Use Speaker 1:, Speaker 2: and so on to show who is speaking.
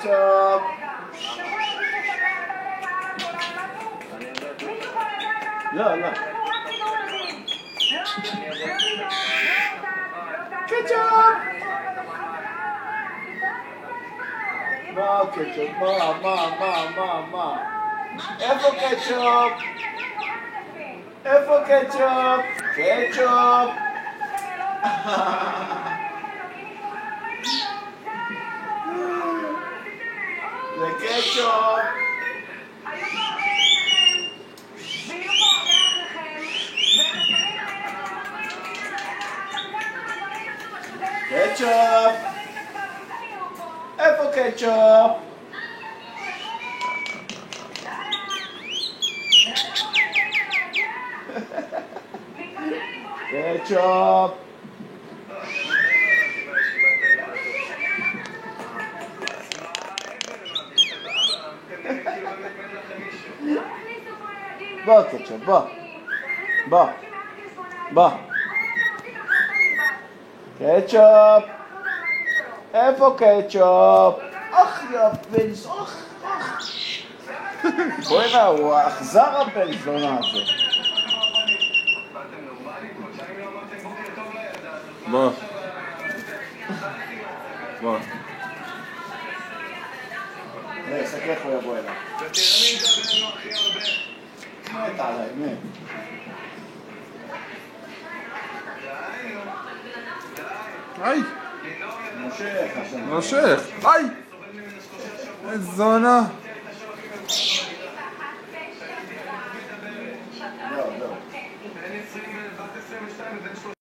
Speaker 1: קטשופ. לא, לא. קטשופ. מה קטשופ? מה? איפה קטשופ? איפה קטשופ? קטשופ. זה קטשופ. קטשופ. איפה קטשופ? קטשופ. בוא קטשופ, בוא. קטשופ. איפה קטשופ? אך יא בן זונה. בואי נה, הוא האכזר הבן זונה הזה. בוא. סתכל איך הוא יבוא אליו. מת עליי, מת.
Speaker 2: היי!
Speaker 1: מושך.
Speaker 2: מושך! היי! איזה זונה!